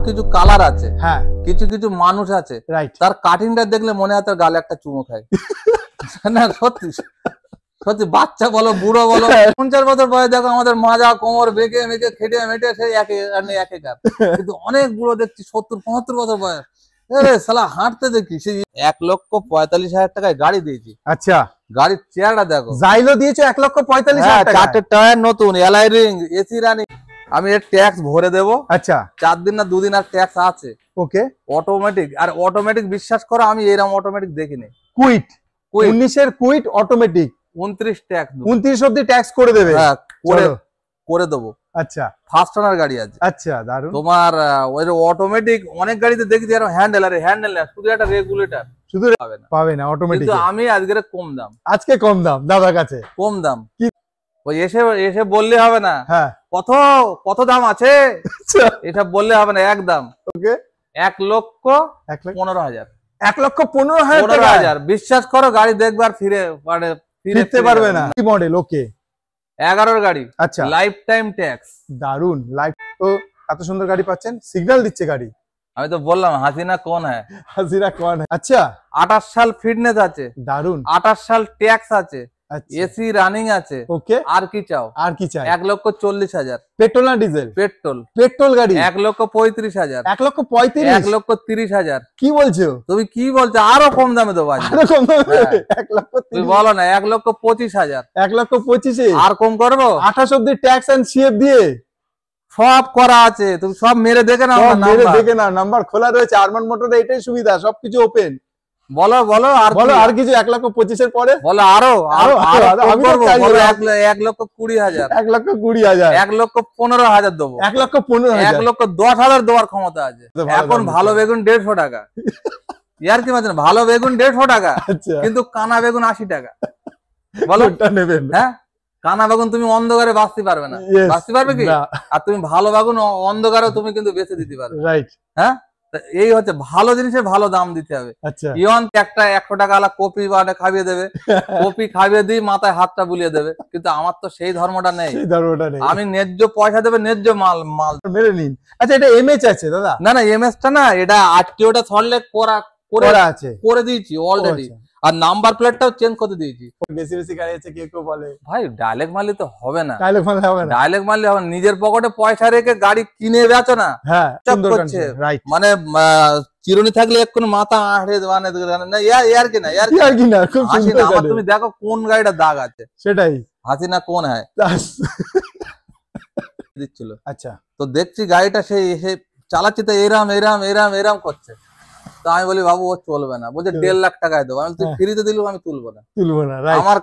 কিছু কালার আছে, হ্যাঁ কিছু কিছু মানুষ আছে রাইট, তার কাটিংটা দেখলে মনে হয় তার গালে একটা চুমো খায়। না সত্যি সত্যি, বাচ্চা বলো বুড়ো বলো, 50 বছর বয়স দেখো আমাদের মাজা কোমর বেঁকে মেকে খেটে মেটে সেই একে কার, কিন্তু অনেক বুড়ো দেখছি 70-75 বছর বয়স, শালা হাঁটতে দেখি সেই 1,45,000 টাকায় গাড়ি দিয়েছি। আচ্ছা গাড়ির চেহারাটা দেখো, জাইলো দিয়েছো 1,45,000 টাকা, 4টে টায়ার নতুন, এলআই রিং, এসি রানিং। আমি এর ট্যাক্স ভরে দেবো। আচ্ছা 4 দিন না 2 দিন আর ট্যাক্স আছে। ওকে, অটোমেটিক, আর অটোমেটিক বিশ্বাস করো আমি এরকম অটোমেটিক দেখিনি। কুইট 19 এর কুইট অটোমেটিক 29 ট্যাক্স, 29 অবধি ট্যাক্স করে দেবে। হ্যাঁ করে দেবো। আচ্ছা ফার্স্ট ওনার গাড়ি আছে। আচ্ছা দারুন। তোমার ওই অটোমেটিক অনেক গাড়িতে দেখছি আর হ্যান্ডেল, আর হ্যান্ডেল না, শুধু একটা রেগুলেটর, শুধু পাবে না অটোমেটিক। কিন্তু আমি আজকে কম দাম, আজকে কম দাম দাদার কাছে, কম দাম কি ওই এসে এসে বললে হবে না হ্যাঁ কত কত দাম আছে, এটা বললে হবে না, একদম ওকে 1,15,000, 1,15,000 টাকা। বিশ্বাস করো গাড়ি দেখবার ফিরতে পারবে না। কি মডেল? ওকে 11 গাড়ি। আচ্ছা লাইফ টাইম ট্যাক্স, দারুন। লাইফ তো এত সুন্দর গাড়ি পাচ্ছেন, সিগন্যাল দিচ্ছে গাড়ি। আমি তো বললাম হাসিনা কোন হ্যাঁ, হাজিরা কোন। আচ্ছা 28 সাল ফিটনেস আছে, দারুন। 28 সাল ট্যাক্স আছে, আচ্ছা এসি রানিং আছে। ওকে আর কি চাও? আর কি চাই? 1,40,000। পেট্রোল না ডিজেল? পেট্রোল। পেট্রোল গাড়ি 1,35,000। 1,35,000? 1,30,000। কি বলছো? তুমি কি বলছো? আরো কম দামে দেবো আজকে। আরো কম দামে? হ্যাঁ। 1,30,000? তুমি বলো না 1,25,000। 1,25,000? আর কম করবো? 28 অব্দি ট্যাক্স এন্ড সিএফ দিয়ে সব করা আছে, তুমি সব মেরে দেখে নাও না, মেরে নাম্বার। দেখে নাও, নাম্বার খোলা রয়েছে। আরমান মোটরে এটাই সুবিধা, সবকিছু ওপেন। বলো বলো আর বলো কি? আর কিছু 1,25,000 এর পরে বলো আরো আরো কম আমি তো করবো? চাই বলো না। 1,20,000। 1,20,000? 1,15,000 দেবো। 1,15,000? 1,10,000 দেওয়ার ক্ষমতা আছে। ভালো এখন দাম ভালো বেগুন 150 টাকা। ইয়ার কি মাঝে ভালো বেগুন 150 টাকা, আচ্ছা কিন্তু কানা বেগুন 80 টাকা। বলো কোনটা নেবেন? হ্যাঁ, কানা বেগুন তুমি অন্ধকারে বাঁচতে পারবে না। Yes, বাঁচতে পারবে কি? না। আর তুমি ভালো বেগুন অন্ধকারেও তুমি কিন্তু বেঁচে দিতে পারবে। রাইট। হ্যাঁ, তা এই হচ্ছে ভালো জিনিসের ভালো দাম দিতে হবে। আচ্ছা ইয়ন একটা 100 টাকা আলা কপি বাটা খাইয়ে দেবে, কপি খাইয়ে দিয়ে মাথায় হাতটা বুলিয়ে দেবে, কিন্তু আমার তো সেই ধর্মটা নেই। সেই ধর্মটা নেই। আমি ন্যায্য পয়সা দেবে, ন্যায্য মাল মাল মেরে নিন। আচ্ছা এটা এমএচ আছে দাদা? না না, এমএস টা না, এটা আরটিওটা সরলে করা আছে, করে দিয়েছি অলরেডি। আর নাম্বার প্লেটটাও চেঞ্জ করে দিয়েছি। বেশি বেশি গাড়ি আছে কেউ কেউ বলে। ভাই ডাইরেক্ট মারলে তো হবে না, ডায়লগ মানে হবে না। ডাইরেক্ট মারলে হবে না। নিজের পকেটে পয়সা রেখে গাড়ি কিনে বেচো না। হ্যাঁ চক সুন্দর করছে। রাইট। মানে চিরুনি থাকলে এক্ষুনি মাথা আঁড়ে মানে না, ইয়ার কি না, ইয়ার কি না, খুব হাসি সুন্দর না। আমার গাড়ি। তুমি দেখো কোন গাড়িটা দাগ আছে, সেটাই হাসি না কোন হয় দিচ্ছিল। আচ্ছা তো দেখছি গাড়িটা সেই এসে চালাচ্ছি তো এরাম এরাম এরাম এরাম করছে। তো আমি বলি বাবু ও চলবে না, বলছে 1.5 লাখ টাকায় দেবো। আমি তুই ফ্রিতে দিলেও আমি তুলবো না, তুলবো না। রাইট। আমার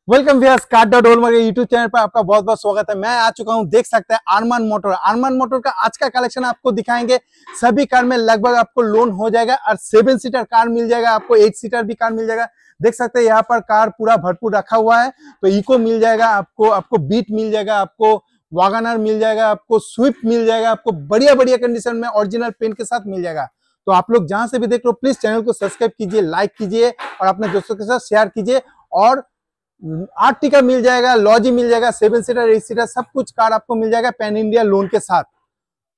welcome viewers, car.all YouTube channel पर आपका बहुत बहुत स्वागत है। मैं आ चुका हूं, देख सकते हैं अरमान मोटर। अरमान मोटर का आज का कलेक्शन आपको दिखाएंगे। सभी कार में लगभग आपको लोन हो जाएगा और 7 सीटर कार मिल जाएगा, आपको 8 सीटर भी कार मिल जाएगा। देख सकते हैं यहाँ पर कार पूरा भरपूर रखा हुआ है। तो इको मिल जाएगा आपको बीट मिल जाएगा, आपको वैगनर मिल जाएगा, आपको स्विफ्ट मिल जाएगा, आपको बढ़िया बढ़िया कंडीशन में ओरिजिनल पेंट के साथ मिल जाएगा। तो आप लोग जहां से भी देख रहे हो प्लीज चैनल को सब्सक्राइब कीजिए, लाइक कीजिए और अपने दोस्तों के साथ शेयर कीजिए। और आर्टिका मिल जाएगा, लॉजी मिल जाएगा, 7 सीटर 8 सीटर सब कुछ कार आपको मिल जाएगा पैन इंडिया लोन के साथ।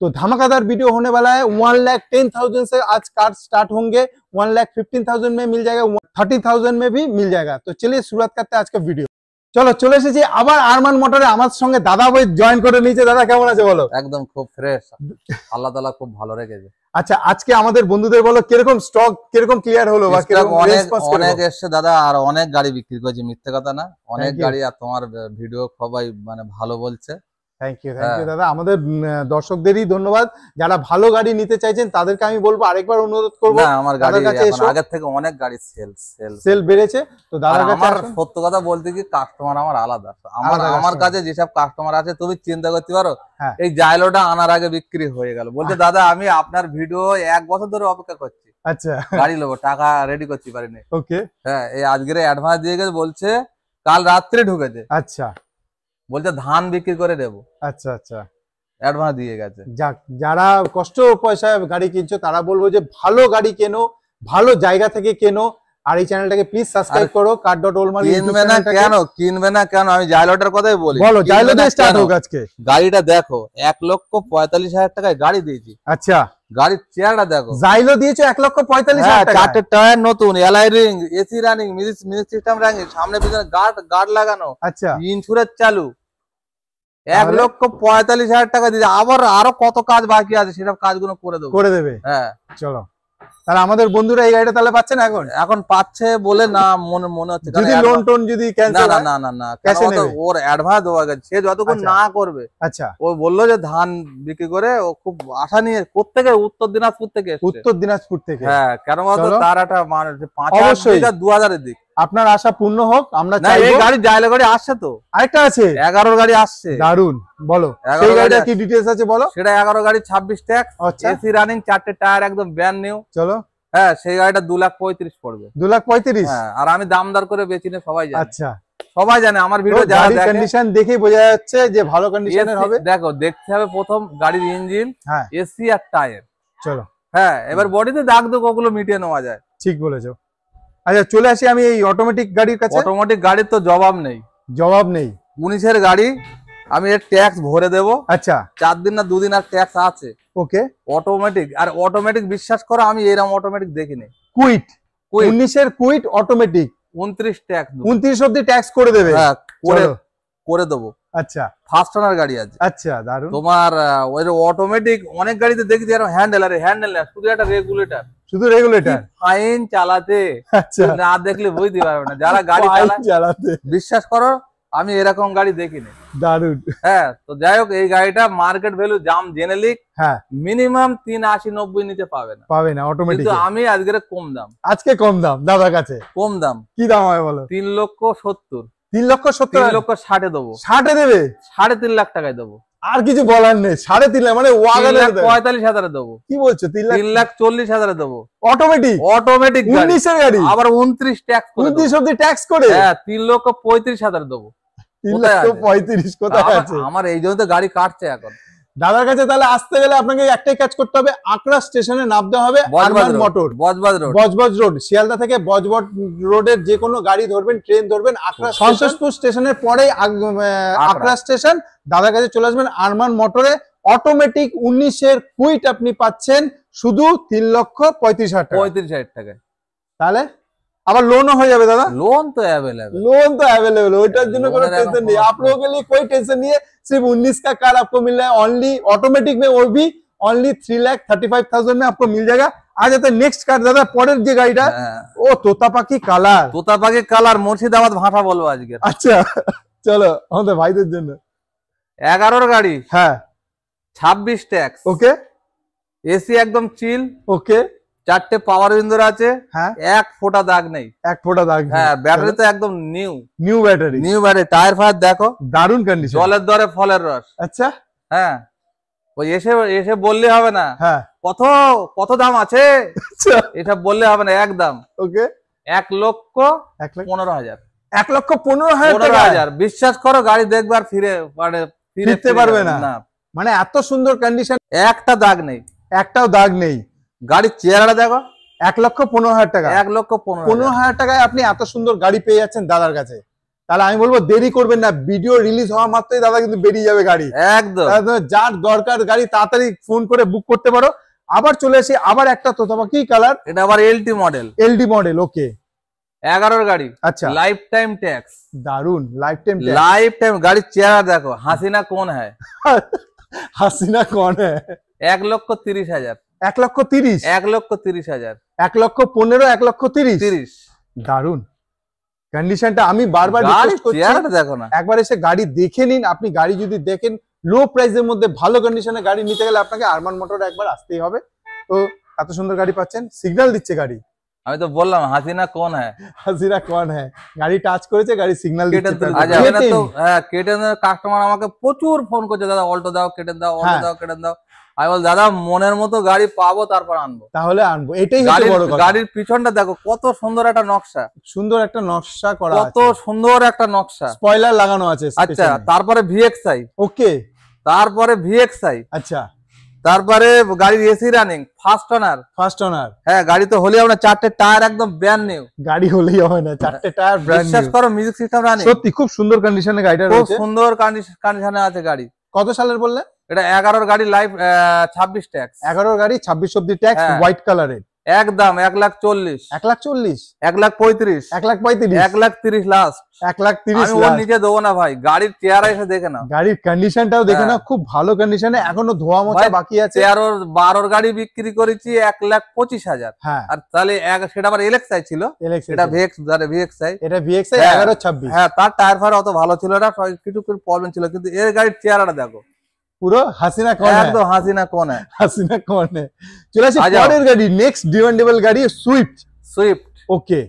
तो धमाकेदार वीडियो होने वाला है। 1,10,000 से आज कार स्टार्ट होंगे, 1,15,000 में मिल जाएगा, 30,000 में भी मिल जाएगा। तो चलिए शुरुआत करते हैं आज का वीडियो। চলো চলে এসেছি আবার আরমান মোটরে। আমার সঙ্গে দাদা ভাই জয়েন করে নিয়েছে। দাদা কেমন আছে বলো? একদম খুব ফ্রেশ, আল্লাহ তাআলা খুব ভালো রেখেছে। আচ্ছা আজকে আমাদের বন্ধুদের বলো কিরকম স্টক কিরকম ক্লিয়ার হলো বা কিরকম রেসপন্স করলো? অনেক এসছে দাদা, আর অনেক গাড়ি বিক্রি করেছি, মিথ্যে কথা না। অনেক গাড়ি, আর তোমার ভিডিও সবাই মানে ভালো বলছে। থ্যাংক ইউ দাদা। আমাদের দর্শকদেরই ধন্যবাদ যারা ভালো গাড়ি নিতে চাইছেন। তাদেরকে আমি বলবো আরেকবার অনুরোধ করবো, না আমার গাড়ি এখন আগের থেকে অনেক গাড়ি সেল বেড়েছে। তো দাদার কাছে আমার সত্য কথা বলতে কি কাস্টমার আমার আলাদা। আমার কাছে যেসব কাস্টমার আছে তুমি চিন্তা করতে পারো, এই জাইলোটা আনার আগে বিক্রি হয়ে গেল। বলছে দাদা আমি আপনার ভিডিও 1 বছর ধরে অপেক্ষা করছি, আচ্ছা গাড়ি নেবো, টাকা রেডি করতে পারিনি। ওকে হ্যাঁ, এই আজকের অ্যাডভান্স দিয়ে গেছে, বলছে কাল রাত্রে ঢুকেছে। আচ্ছা বলছে ধান বিক্রি করে দেবো। আচ্ছা আচ্ছা অ্যাডভান্স দিয়ে গেছে। যাক, যারা কষ্ট পয়সায় গাড়ি কিনছো তারা বলবো যে ভালো গাড়ি কেনো, ভালো জায়গা থেকে কেনো, আর এই চ্যানেলটাকে প্লিজ সাবস্ক্রাইব করো কার ডট হলমার্ক। কিনবে না কেন আমি জাইলোটার কথাই বলি। বলো জাইলো দিয়ে স্টার্ট হোক আজকে। গাড়িটা দেখো 1,45,000 টাকায় গাড়ি দিয়েছি। আচ্ছা গাড়ির চেহারাটা দেখো। জাইলো দিয়েছো 1,45,000 টাকা। চারটে টায়ার নতুন, LI ring, AC running, music system running, সামনে পিছনে গার্ড লাগানো। আচ্ছা ইন্স্যুরেন্স চালু। 1,45,000 টাকা দিয়েছে। আবার আরো কত কাজ বাকি আছে সেসব কাজগুলো করে দেবে। হ্যাঁ চলো তাহলে আমাদের বন্ধুরা এই গাড়িটা তাহলে পাচ্ছে না এখন পাচ্ছে বলে না মনে হচ্ছে। যদি লোন টোন যদি ক্যান্সেল না ওর অ্যাডভান্স দেওয়া গেছে। সে যতক্ষণ না করবে। আচ্ছা ও বললো যে ধান বিক্রি করে ও খুব আশা নিয়ে কোত্থেকে উত্তর দিনাজপুর থেকে। হ্যাঁ কেন বলতো তার একটা মানে 5,000 এর দিক। আপনার আশা পূর্ণ হোক আমরা চাই। এই গাড়ি জাইলো গাড়ি আসছে তো, আরেকটা আছে 11 গাড়ি আসছে। দারুন বলো সেই গাড়িটা কি ডিটেইলস আছে বলো। সেটা 11 গাড়ি 26 ট্যাক্স, এসি রানিং, চারটে টায়ার একদম ব্র্যান্ড নিউ। চলো হ্যাঁ সেই গাড়িটা 2,35,000 পড়বে। 2,35,000? হ্যাঁ আর আমি দামদার করে বেচি না, সবাই জানে। আচ্ছা সবাই জানে আমার ভিডিও যারা দেখে। কন্ডিশন দেখেই বোঝা যাচ্ছে যে ভালো কন্ডিশনের হবে। দেখো দেখতে হবে প্রথম গাড়ির ইঞ্জিন, এসি আর টায়ার। চলো হ্যাঁ এবার বডিতে দাগ দুগ ওগুলো মিটিয়ে নেওয়া যায়। ঠিক বলেছো। আচ্ছা চলে আসি আমি এই অটোমেটিক গাড়ির কাছে। অটোমেটিক গাড়ির তো জবাব নেই। 19-এর গাড়ি আমি এর ট্যাক্স ভরে দেবো। আচ্ছা 4 দিন না 2 দিন আর ট্যাক্স আছে। ওকে অটোমেটিক বিশ্বাস করো আমি এরকম অটোমেটিক দেখিনি। কুইট 19-এর কুইট অটোমেটিক 29 ট্যাক্স 29 অবধি ট্যাক্স করে দেবে। হ্যাঁ করে দেবো। আচ্ছা ফার্স্ট ওনার গাড়ি আছে। আচ্ছা দারুন। তোমার ওই অটোমেটিক অনেক গাড়িতে দেখছি এরকম হ্যান্ডেল না শুধু একটা রেগুলেটর। ফাইন চালাতে। আচ্ছা না দেখলে বুঝতে পারবে না যারা গাড়ি চালাতে। বিশ্বাস করো আমি এরকম গাড়ি দেখিনি। দারুন। হ্যাঁ তো যাই হোক এই গাড়িটা মার্কেট ভ্যালু জাম জেনেলিক মিনিমাম 380-90 নিচে পাবে না অটোমেটিক। কিন্তু আমি আজকে কম দাম দাদার কাছে কম দাম। কি দাম হয় বলো? 3,70,000। 3,60,000 দেবো। 60 দেবে? 3.5 লাখ টাকায় দেবো। আর কিছু বলার নেই। 3.5 মানে 3,45,000 দেবো। কি বলছো? 3,40,000 দেবো। অটোমেটিক 19-এর গাড়ি আবার 29 ট্যাক্স 29 অবধি ট্যাক্স করে। হ্যাঁ 3,35,000 দেবো। 3,35,000 কোথায় আছে? আমার এই জন্য তো গাড়ি কাটছে এখন। দাদার কাছে তাহলে আসতে গেলে আপনাকে একটাই কাজ করতে হবে, আকরা স্টেশনে নামতে হবে। আরমান মোটর, বজবজ রোড, শিয়ালদা থেকে বজবজ রোডের যে কোনো গাড়ি ধরবেন, ট্রেন ধরবেন, আকরা সন্তোষপুর স্টেশনের পরেই আকরা স্টেশন। দাদার কাছে চলে আসবেন আরমান মোটরে। অটোমেটিক 19-এর কুইট আপনি পাচ্ছেন শুধু 3,35,000 টাকায়। তাহলে আবার लोन हो जाए दादा। लोन तो अवेलेबल ওইটার জন্য কোনো টেনশন নেই। आप लोगों के लिए कोई टेंशन नहीं है। सिर्फ 19 का कार आपको मिल रहा है ओनली ऑटोमेटिक में, वो भी ओनली 3,35,000 में आपको मिल जाएगा। आ जाते हैं नेक्स्ट कार दादा। পরের যে গাড়িটা ও তোতাপাখি কালার মুর্শিদাবাদ ভাষা বলবো আজকে। আচ্ছা চলো আমাদের ভাইদের জন্য 11 গাড়ি। হ্যাঁ 26 ট্যাক্স। ওকে এসি একদম চিল। ওকে চারটে পাওয়ার উইন্ডো আছে। হ্যাঁ এক ফোঁটা দাগ নেই। হ্যাঁ ব্যাটারি তো একদম নিউ ব্যাটারি। টায়ার ফায়ার দেখো দারুন কন্ডিশন। জলের দরে ফলের রস। আচ্ছা হ্যাঁ ওই এসে বললে হবে না। হ্যাঁ কত দাম আছে এসব বললে হবে না, একদম। ওকে 1,15,000। 1,15,000 বিশ্বাস করো গাড়ি দেখবার ফিরতে পারবে না। মানে এত সুন্দর কন্ডিশন, একটা দাগ নেই, একটাও দাগ নেই। গাড়ির চেহারাটা দেখো। 1,15,000 টাকা। 1,15,000 টাকায় আপনি এত সুন্দর গাড়ি পেয়ে যাচ্ছেন দাদার কাছে। তাহলে আমি বলবো দেরি করবেন না, ভিডিও রিলিজ হওয়া মাত্রই দাদা কিন্তু বেরিয়ে যাবে গাড়ি। একদম যার দরকার গাড়ি তাড়াতাড়ি ফোন করে বুক করতে পারো। আবার চলে আসি আবার একটা তোতাপাখি কালার। এটা আবার এলটি মডেল। ওকে 11 গাড়ি। আচ্ছা লাইফ টাইম ট্যাক্স। দারুন লাইফ টাইম গাড়ির চেহারা দেখো। হাসিনা কোন হ্যায়? 1,30,000। 1,30,000। 1,30,000। 1,15,000। 1,30,000। দারুন কন্ডিশনটা। আমি বারবার রিকোয়েস্ট করছি দেখো না, একবার এসে গাড়ি দেখে নিন। আপনি গাড়ি যদি দেখেন লো প্রাইসের মধ্যে ভালো কন্ডিশনে গাড়ি নিতে গেলে আপনাকে আরমান মোটরে একবার আসতেই হবে। তো এত সুন্দর গাড়ি পাচ্ছেন, সিগন্যাল দিচ্ছে গাড়ি। আমি তো বললাম হাসিনা কোন হ্যায়। গাড়ি টাচ করেছে, গাড়ি সিগন্যাল দিচ্ছে। হ্যাঁ কেটেনের কাস্টমার আমাকে প্রচুর ফোন করছে, দাদা অল্টো দাও, কেটেন দাও, অল্টো দাও, কেটেন দাও। আমি বল দাদা মনের মতো গাড়ি পাবো তারপর আনবো। তাহলে আনবো, এটাই হচ্ছে বড় কথা। গাড়ির পিছনটা দেখো কত সুন্দর একটা নকশা করা আছে। কত সুন্দর একটা নকশা, স্পয়লার লাগানো আছে। আচ্ছা তারপরে ভিএক্সআই। ওকে তারপরে ভিএক্সআই। আচ্ছা তারপরে গাড়ির AC running, first owner. First owner, হ্যাঁ, গাড়ি তো হলেই আমরা 4টে টায়ার একদম ব্র্যান্ড নিউ। গাড়ি হলেই হয় না, 4টে টায়ার ব্র্যান্ড বিশ্বাস নিউ। করো, মিউজিক সিস্টেম রানিং। সত্যি খুব সুন্দর কন্ডিশনে গাড়িটা খুব রয়েছে, সুন্দর কন্ডিশনে আছে গাড়ি। কত সালের বললেন? এটা 11 গাড়ি, লাইভ 26 ট্যাক্স। 11 গাড়ি 26 অব্দি ট্যাক্স, হ্যাঁ। হোয়াইট কালারের। একদম 1,40,000, 1,40,000, 1,35,000, 1,35,000, 1,30,000 লাস্ট। 1,30,000 আমি ওর নিচে দেবো না ভাই, গাড়ির চেহারা এসে দেখে নাও। গাড়ির কন্ডিশনটাও দেখে নাও, খুব ভালো কন্ডিশনে, এখনো ধোয়া মোছা ভাই, বাকি আছে। 12 গাড়ি বিক্রি করেছি 1,25,000। হ্যাঁ, আর তাহলে সেটা আবার এলএক্সআই ছিল, LX এটা ভিএক্সআই। এটা VXI হ্যাঁ। 1126। হ্যাঁ, তার টায়ার ফায়ার অত ভালো ছিল না, কিছু প্রবলেম ছিল, কিন্তু এর গাড়ির চেহারাটা দেখো, পুরো হাসিনা কোন, একদম হাসিনা কোন। হাসিনা কোন। চলে আসি আচ্ছা। পরের গাড়ি, নেক্সট ডিমান্ডেবল গাড়ি সুইফট। ওকে,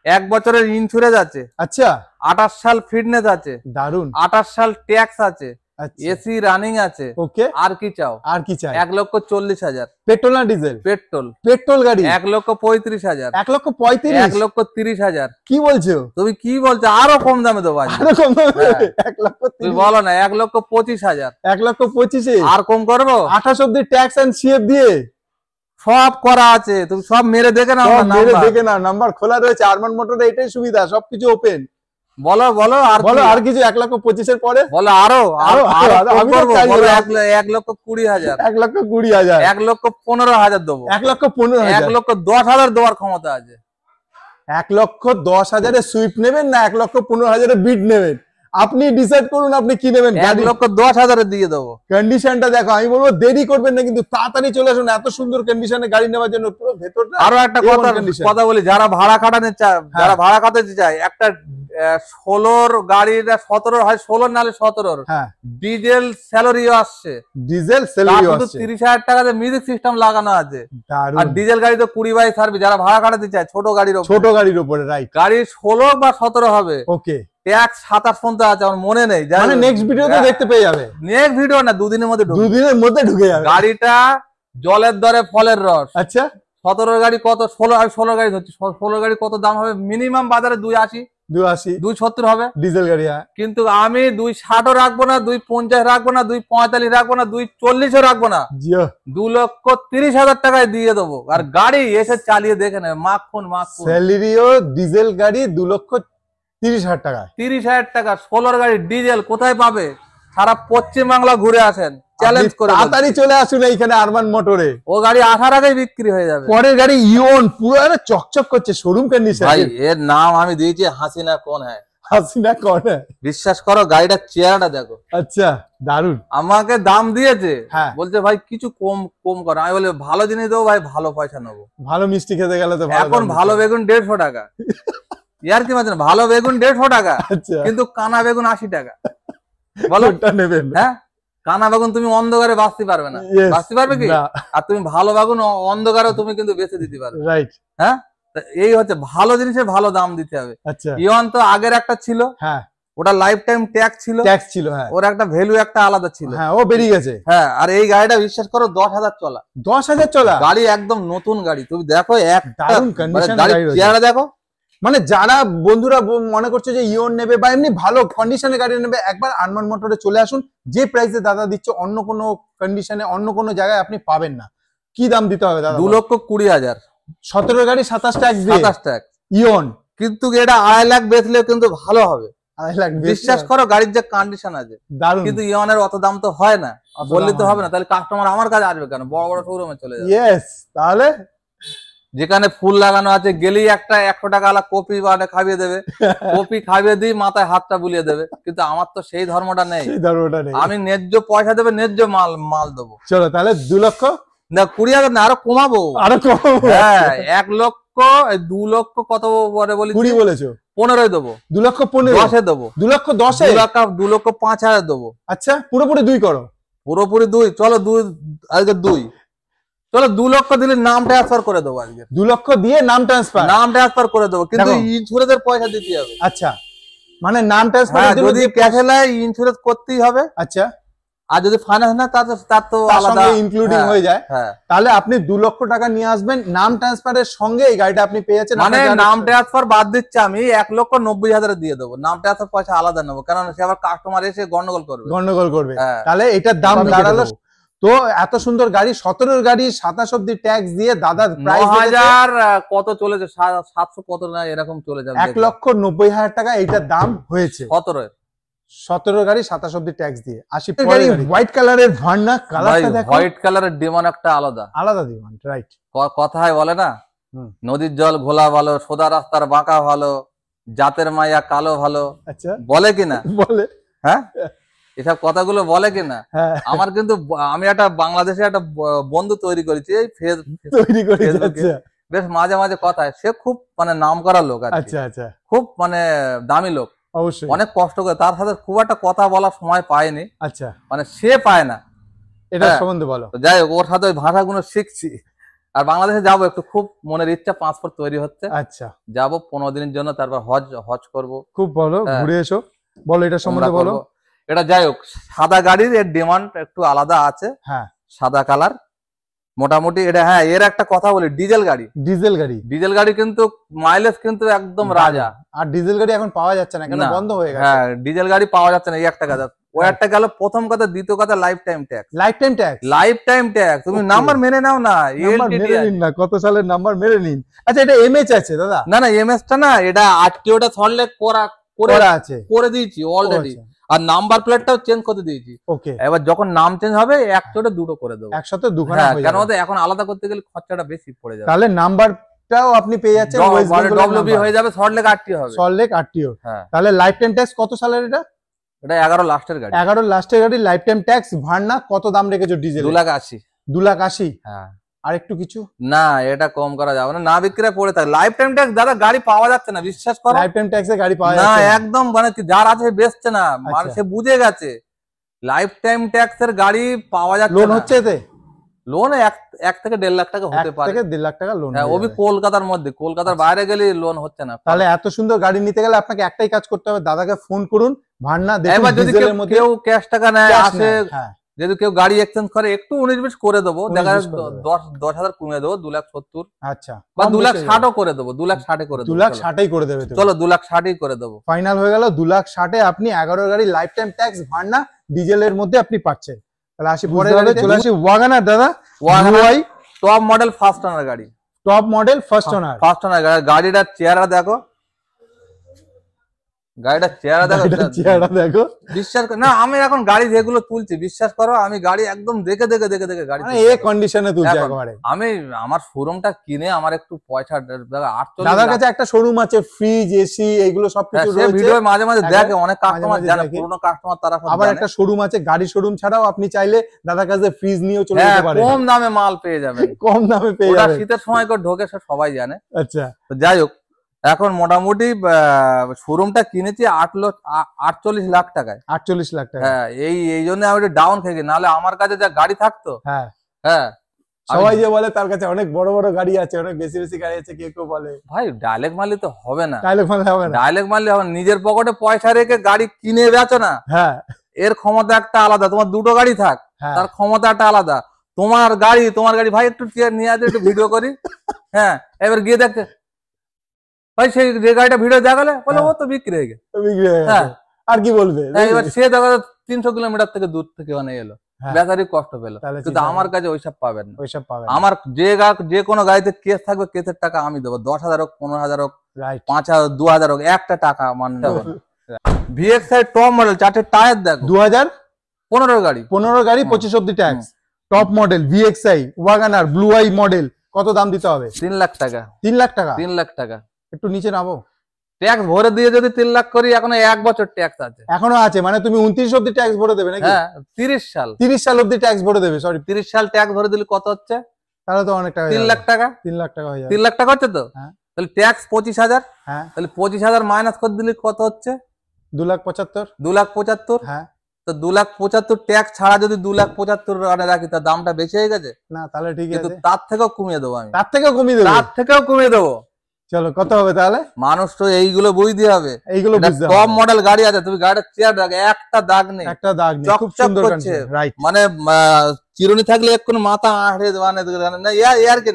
1 বছরের ইন্স্যুরেন্স আছে, আচ্ছা 28 সাল ফিটনেস আছে, দারুন, 28 সাল ট্যাক্স আছে, আচ্ছা এসি রানিং আছে। ওকে, আর কি চাও? আর কি চাই? 1,40,000 পেট্রোল না ডিজেল? পেট্রোল। পেট্রোল গাড়ি 1,35,000, 1,35,000, 1,30,000। কি বলছো? তুমি কি বলছো? আরো কম দামে দেবো আজকে। আরো কম দামে? হ্যাঁ। 1,30,000, তুমি বলো না 1,25,000। 1,25,000 আর কম করবো? 28 অব্দি ট্যাক্স এন্ড সিএফ দিয়ে সব করা আছে, তুমি সব মেরে দেখে নাও সব না মেরে নাম্বার। দেখে নাও, নাম্বার খোলা রয়েছে। আরমান মোটরে এটাই সুবিধা, সবকিছু ওপেন। বলো বলো, আর বলো কি? আর কিছু। 1,25,000 এর পরে বলো আরো আরো, আরো আরো, কম আমি তো করবো। চাই বলো না। 1,20,000, 1,20,000, 1,15,000 দেবো, 1,15,000, 1,10,000 দেওয়ার ক্ষমতা আছে। 1,10,000 এর সুইফট নেবেন না 1,15,000 এর বিট নেবেন? আপনি ডিসাইড করুন আপনি কি নেবেন। গাড়ি 1,10,000 দিয়ে দেবো। কন্ডিশনটা দেখো, আমি বলবো দেরি করবেন না, কিন্তু তাড়াতাড়ি চলে আসুন এত সুন্দর কন্ডিশনে গাড়ি নেওয়ার জন্য। পুরো ভেতরটা আরো একটা A1 কথা condition। কথা বলি, যারা ভাড়া খাটাতে চায়, যারা ভাড়া খাটাতে চায়, একটা 16 গাড়িটা 17 হয়, 16 নালে 17 হ্যাঁ, ডিজেল স্যালারিও আসছে। ডিজেল তার সেলরিও শুধু আসছে, 30,000 টাকাতে মিউজিক সিস্টেম লাগানো আছে। আর দারুন। ডিজেল গাড়ি তো 20 বাই সার্ভিস, যারা ভাড়া খাটাতে চায় ছোট গাড়ির ওপরে। ছোট গাড়ির উপরে, রাইট। গাড়ি 16 বা 17 হবে, ওকে, ট্যাক্স 27 পর্যন্ত আছে, আমার মনে নেই। মানে নেক্সট ভিডিওতে দেখতে পেয়ে যাবে। নেক্সট ভিডিও না, দুদিনের মধ্যে ঢুকবে। দুদিনের মধ্যে ঢুকে যাবে। গাড়িটা জলের দরে ফলের রস। আচ্ছা, 17 গাড়ি কত? 16 গাড়ি ধরছি, 16 গাড়ি কত দাম হবে? মিনিমাম বাজারে 280, 280 270 হবে। ডিজেল গাড়ি, হ্যাঁ। কিন্তু আমি 260ও রাখবো না, 250 রাখবো না, 245 রাখবো না, 240ও রাখবো না, জিও 2,30,000 টাকায় দিয়ে দেবো। আর গাড়ি এসে চালিয়ে দেখে নেবে, মাখন। সেলরিও ডিজেল গাড়ি 2,30,000 টাকায়। 30,000 টাকা 16 গাড়ি ডিজেল কোথায় পাবে? সারা পশ্চিম বাংলা ঘুরে আসেন, চ্যালেঞ্জ করে বলছি। তাড়াতাড়ি চলে আসুন এইখানে আরমান মোটরে। ও গাড়ি আসার আগেই বিক্রি হয়ে যাবে। পরের গাড়ি ইওন, পুরো একটা চকচক করছে, শোরুম কন্ডিশন। ভাই, এর নাম আমি দিয়েছি হাসিনা কোন হ্যায়। হাসিনা কোন। বিশ্বাস করো, গাড়িটার চেহারাটা দেখো। আচ্ছা, দারুন। আমাকে দাম দিয়েছে, হ্যাঁ। বলছে ভাই কিছু কম কম করো। আমি বলে ভালো জিনিস দেবো ভাই, ভালো পয়সা নেবো। ভালো মিষ্টি খেতে গেলে তো ভালো এখন দাম ভালো দিতে বেগুন 150 টাকা। ইয়ার কি মাঝে ভালো বেগুন 150 টাকা, হবে। আচ্ছা, কিন্তু কানা বেগুন 80 টাকা। বলো, কোনটা নেবেন? হ্যাঁ, কানা বেগুন তুমি অন্ধকারে বাঁচতে পারবে না। Yes, বাঁচতে পারবে কি? না। আর তুমি ভালো বেগুন অন্ধকারেও তুমি কিন্তু বেঁচে দিতে পারবে। রাইট। হ্যাঁ, তা এই হচ্ছে ভালো জিনিসের ভালো দাম দিতে হবে। আচ্ছা, ইয়ন তো আগের একটা ছিল, হ্যাঁ, ওটা লাইফ টাইম ট্যাক্স ছিল, ট্যাক্স ছিল, হ্যাঁ, ওর একটা ভ্যালু একটা আলাদা ছিল। হ্যাঁ, ও বেরিয়ে গেছে। হ্যাঁ, আর এই গাড়িটা বিশ্বাস করো 10,000 চলা 10,000 চলা গাড়ি, একদম নতুন গাড়ি। তুমি দেখো দারুণ condition এর গাড়ির গাড়ি রয়েছে। চেহারা দেখো। মানে যারা বন্ধুরা মনে করছে যে ইওন নেবে বা এমনি ভালো কন্ডিশনে গাড়ি নেবে, একবার আরমান মোটরে চলে আসুন। যে প্রাইসে দাদা দিচ্ছে অন্য কোনো কন্ডিশনে অন্য কোনো জায়গায় আপনি পাবেন না। কি দাম দিতে হবে দাদা? 2,20,000 17 গাড়ি 27 ট্যাক্স দিয়ে 27 টাকা। ইওন, কিন্তু এটা 2.5 লাখ বেচলেও কিন্তু ভালো হবে। 2.5 লাখ বিশ্বাস করো, গাড়ির যে কন্ডিশন আছে। দারুন। কিন্তু ইয়নের অত দাম তো হয় না, অত বললে দাম তো হয় হবে না। তাহলে কাস্টমার আমার কাছে আসবে কেন? বড় বড় শোরুমে চলে যাবে। ইয়েস, তাহলে যেখানে ফুল লাগানো আছে, গেলেই একটা 100 টাকা আলা কপি বাটে খাইয়ে দেবে, কপি খাইয়ে দিয়ে মাথায় হাতটা বুলিয়ে দেবে। কিন্তু আমার তো সেই ধর্মটা নেই। সেই ধর্মটা নেই। আমি ন্যায্য পয়সা দেবে, ন্যায্য মাল দেবো। চলো তাহলে 2 লক্ষ না, 20,000 না, আরো কমাবো। আরো কম। হ্যাঁ, 1 লক্ষ, 2 লক্ষ কত পরে বলি? 20 বলেছো? 15 দেবো। 2 লক্ষ 15, 10-এ দেবো। 2 লক্ষ 10 এ? 2,05,000 দেবো। আচ্ছা, পুরোপুরি 2 করো। পুরোপুরি 2, চলো 2, আজকে 2, চলো 2 লক্ষ দিলে নাম ট্রান্সফার করে দেবো। আজকে 2 লক্ষ দিয়ে নাম ট্রান্সফার, নাম ট্রান্সফার করে দেবো, কিন্তু দেখো। ইন্স্যুরেন্সের পয়সা দিতে হবে। আচ্ছা, মানে নাম হ্যাঁ, ট্রান্সফারের জন্য যদি ক্যাশে নেয় ইন্স্যুরেন্স করতেই হবে। আচ্ছা, আর যদি ফাইন্যান্স না, তার তো তার আলাদা সঙ্গে ইনক্লুডিং হ্যাঁ, হয়ে যায়। হ্যাঁ, তাহলে আপনি 2 লক্ষ টাকা নিয়ে আসবেন, নাম ট্রান্সফারের সঙ্গে এই গাড়িটা আপনি পেয়ে যাচ্ছেন। মানে আপনার নাম ট্রান্সফার বাদ দিচ্ছে, আমি 1,90,000 দিয়ে দেবো। নাম ট্রান্সফার পয়সা আলাদা নেবো, কারণ সে আবার কাস্টমার এসে গন্ডগোল করবে। গন্ডগোল করবে। হ্যাঁ। তাহলে এটার দাম আমি দাঁড়ালো কেটে দেবো। তো এত সুন্দর গাড়ি, 17 গাড়ি 27 অব্দি ট্যাক্স দিয়ে দাদার প্রাইস 9000 কত চলেছে, 700 কত না এরকম চলে যাবে, 1,90,000 টাকা এইটার দাম হয়েছে। 17 গাড়ি 27 অব্দি ট্যাক্স দিয়ে। 80 গাড়ি হোয়াইট কালারের ভার্না, কালারটা দেখো, হোয়াইট কালারের ডিমান্ড একটা আলাদা ডিমান্ড, রাইট। কথায় বলে না, নদীর জল ঘোলা ভালো, সোদা রাস্তার বাঁকা ভালো, জাতের মায়া কালো ভালো, আচ্ছা বলে কিনা? বলে, হ্যাঁ এসব কথাগুলো বলে কিনা? আমার কিন্তু আমি একটা বাংলাদেশে একটা বন্ধু তৈরি করেছি, এই বেশ মাঝে মাঝে কথায়, সে খুব মানে নাম করা লোক, আচ্ছা আচ্ছা, খুব মানে দামি লোক, অবশ্যই অনেক কষ্ট করে, তার সাথে খুব একটা কথা বলার সময় পায়নি, আচ্ছা মানে সে পায় না, এটা সম্বন্ধে বলো। যাই হোক, ওর সাথে ওই ভাষাগুলো শিখছি। আর বাংলাদেশে যাবো, একটু খুব মনের ইচ্ছা, পাসপোর্ট তৈরি হচ্ছে, আচ্ছা যাবো 15 দিনের জন্য, তারপর হজ করব। খুব ভালো, ঘুরে এসো, বলো এটা সম্বন্ধে বলো। এটা যাই হোক, সাদা গাড়ির এর ডিমান্ড একটু আলাদা আছে, হ্যাঁ সাদা কালার মোটামুটি এটা। হ্যাঁ, এর একটা কথা বলি, ডিজেল গাড়ি কিন্তু মাইলেজ কিন্তু একদম রাজা। আর ডিজেল গাড়ি এখন পাওয়া যাচ্ছে না, কেন বন্ধ হয়ে গেছে? হ্যাঁ, ডিজেল গাড়ি পাওয়া যাচ্ছে না, এই একটা কথা। ও একটা গেল প্রথম কথা, দ্বিতীয় কথা লাইফ টাইম ট্যাক্স। তুমি নাম্বার মেনে নাও না, কত সালের নাম্বার মেনে নিন। আচ্ছা, এটা এমএচ আছে দাদা? না এমএস টা না, এটা আরটিওটা সল্ট করে দিয়েছি অলরেডি, আর নাম্বার প্লেটটাও চেঞ্জ করে দিয়েছি। ওকে, এবার যখন নাম চেঞ্জ হবে একসাথে দুটো করে দেবো, একসাথে দুখানা হয়ে যাবে। কেন এখন আলাদা করতে গেলে খরচাটা বেশি পড়ে যাবে। তাহলে নাম্বারটাও আপনি পেয়ে যাচ্ছেন, ডব্লিউবি হয়ে যাবে, সল্টলেক আরটিও হবে, হ্যাঁ। তাহলে লাইফ টাইম ট্যাক্স কত সালের এটা? এটা 11 লাস্টের গাড়ি, 11 লাস্টের গাড়ি, লাইফ টাইম ট্যাক্স। ভার্না কত দাম রেখেছো ডিজেল? 2,80,000। হ্যাঁ, আর একটু কিছু না, এটা কম করা যাবে না, বিক্রি পড়ে থাকে। লাইফ টাইম ট্যাক্স দাদা গাড়ি পাওয়া যাচ্ছে না, বিশ্বাস করো, লাইফ টাইম ট্যাক্সে গাড়ি পাওয়া যাচ্ছে না একদম, মানে যার আছে বেচছে না, মানে সে বুঝে গেছে লাইফ টাইম ট্যাক্স এর গাড়ি পাওয়া যাচ্ছে না। লোন হচ্ছে এতে? লোন 1 থেকে 1.5 লাখ টাকা হতে পারে, 1 থেকে 1.5 লাখ টাকা লোন। হ্যাঁ, ওবি কলকাতার মধ্যে, কলকাতার বাইরে গেলে লোন হচ্ছে না। তাহলে এত সুন্দর গাড়ি নিতে গেলে আপনাকে একটাই কাজ করতে হবে, দাদাকে ফোন করুন, ভার্না দেখুন। এবার যদি কেউ ক্যাশ টাকা নেয়, আসে, যদি কেউ গাড়ি এক্সচেঞ্জ করে, একটু 19-20 করে দেবো, দেখা 10,000 কমিয়ে দেবো, 2,70,000। আচ্ছা, বা 2,60,000 করে দেবো, 2,60,000 করে দেবো, 2,60,000 করে দেবে। চলো 2,60,000 করে দেবো, ফাইনাল হয়ে গেল। 2,60,000 আপনি 11 গাড়ি লাইফ টাইম ট্যাক্স ভার্না ডিজেলের মধ্যে আপনি পাচ্ছেন। তাহলে আসি পরে, চলে আসি ওয়াগনার দাদা। WagonR top model first owner গাড়ি, গাড়িটার চেহারা দেখো, চেহারা দেখো, বিশ্বাস করো না, আমি এখন গাড়ি যেগুলো তুলছি, বিশ্বাস করো, আমি গাড়ি একদম দেখে গাড়ি এই কন্ডিশনে তুলছি একেবারে। আমি আমার শোরুমটা কিনে আমার একটু পয়সা, দাদার কাছে একটা শোরুম আছে, ফ্রিজ, এসি, এগুলো সবকিছু রয়েছে। ভিডিও মাঝে মাঝে দেখে, অনেক কাস্টমার জানে, পুরনো কাস্টমার তারা সব। আবার একটা শোরুম আছে, গাড়ি শোরুম ছাড়াও আপনি চাইলে দাদার কাছে ফ্রিজ নিয়েও চলে যেতে পারেন, কম দামে মাল পেয়ে যাবেন, কম দামে পেয়ে যাবেন। শীতের সময় করে ঢোকে, সবাই জানে। আচ্ছা, যাই হোক, এখন মোটামুটি শোরুমটা কিনেছি 48 লাখ টাকায়। 48 লাখ টাকা? হ্যাঁ, এই জন্য আমি একটু ডাউন খেয়ে গেছি, নাহলে আমার কাছে যা গাড়ি থাকতো। হ্যাঁ হ্যাঁ, সবাই যে বলে তার কাছে অনেক বড় বড় গাড়ি আছে, অনেক বেশি বেশি গাড়ি আছে, কেউ বলে ভাই ডাইরেক্ট মারলে তো হবে না, ডাইরেক্ট মারলে হবে না, নিজের পকেটে পয়সা রেখে গাড়ি কিনে বেচো না। হ্যাঁ, এর ক্ষমতা একটা আলাদা, তোমার দুটো গাড়ি থাক, তার ক্ষমতা একটা আলাদা। তোমার গাড়ি ভাই একটু নিয়ে আসে, একটু ভিডিও করি। হ্যাঁ, এবার গিয়ে দেখতে ভাই, সেই যে গাড়িটা ভিডিও দেখালে বলে ও তো বিক্রি হয়ে গেছে, হ্যাঁ, আর কি বলবে। এবার সে দেখা 300 কিলোমিটার থেকে দূর থেকে এলো, বেচারি কষ্ট পেলো, কিন্তু আমার কাছে ওইসব পাবেন না, আমার যে কোনো গাড়িতে কেস থাকবে, কেসের টাকা আমি দেবো, 10,000 হোক, 15,000 হোক, 5,000, 2,000 হোক, একটা টাকা মানতে হবে। ভিএক্সআই টপ মডেল, 4টে টায়ার দেখো, 2015 গাড়ি, 25 অব্দি tax, top model VXI WagonR blue আই মডেল। কত দাম দিতে হবে? 3 লাখ টাকা। 3 লাখ টাকা? 3 লাখ টাকা। একটু নিচে নামো। ট্যাক্স ভরে দিয়ে যদি 3 লাখ করি, এখনো 1 বছর ট্যাক্স আছে, এখনো আছে, মানে তুমি 29 অব্দি ট্যাক্স ভরে দেবে নাকি? হ্যাঁ, 30 সাল অব্দি ট্যাক্স ভরে দেবে। সরি, 30 সাল ট্যাক্স ভরে দিলে কত হচ্ছে? তাহলে তো অনেক টাকা, 3 লাখ টাকা। 3 লাখ টাকা হয়ে যাবে। 3 লাখ টাকা হচ্ছে তো? হ্যাঁ। তাহলে ট্যাক্স 25,000। হ্যাঁ, তাহলে 25,000 মাইনাস করে দিলে কত হচ্ছে? 2,75,000। 2,75,000। হ্যাঁ, তো 2,75,000 ট্যাক্স ছাড়া যদি 2,75,000 রাখি, তার দামটা বেশি হয়ে গেছে না? তাহলে ঠিক আছে, তার থেকেও কমিয়ে দেবো আমি, তার থেকেও কমিয়ে দেবো। চলো, কত হবে তাহলে? মানুষ তো এইগুলো বুঝতে হবে, এইগুলো টপ মডেল গাড়ি আছে, তুমি গাড়ির চেয়ার দাগ, একটা দাগ নেই, খুব সুন্দর করছে, মানে চিরুনি থাকলে এক্ষুনি মাথা আড়ে না, ইয়ার কি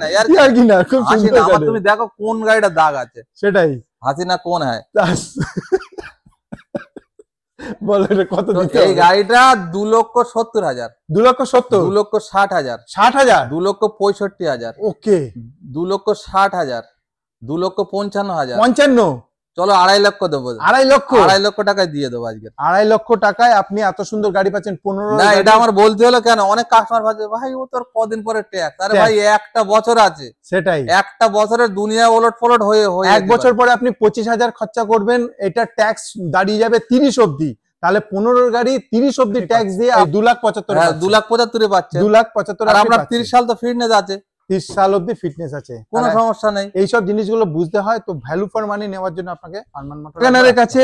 না, খুব সুন্দর। তুমি দেখো কোন গাড়িটা দাগ আছে, সেটাই হাসিনা কোন হয়। বলো এটা কত তো দিতে এই হবে? গাড়িটা 2,70,000, 2,70,000, 2,60,000, 60,000, 2,65,000, ওকে, 2,60,000, 2,55,000, 55, চলো 2.5 লক্ষ দেবো, 2.5 লক্ষ, 2.5 লক্ষ টাকায় দিয়ে দেবো আজকে। 2.5 লক্ষ টাকায় আপনি এত সুন্দর গাড়ি পাচ্ছেন 15 না এটা আমার বলতে হলো কেন, অনেক কাস্টমার ভাবছে ভাই ও তোর কদিন পরে ট্যাক্স, আরে Tax। ভাই একটা বছর আছে, সেটাই, একটা বছরের দুনিয়া ওলট পলট হয়ে হয়ে এক যেতে বছর পারে। পরে আপনি 25,000 খরচা করবেন, এটা ট্যাক্স দাঁড়িয়ে যাবে 30 অব্দি, তাহলে 15 গাড়ি 30 অব্দি ট্যাক্স দিয়ে 2,75,000, হ্যাঁ 2,75,000 পাচ্ছে, 2,75,000 আর আমরা আপনি 30 পাচ্ছেন। সাল তো ফিটনেস আছে, 30 সাল অব্দি ফিটনেস আছে, কোনো তাহলে সমস্যা নেই। এইসব জিনিসগুলো বুঝতে হয়, তো ভ্যালু ফর মানি নেওয়ার জন্য আপনাকে আরমান মোটরের কাছে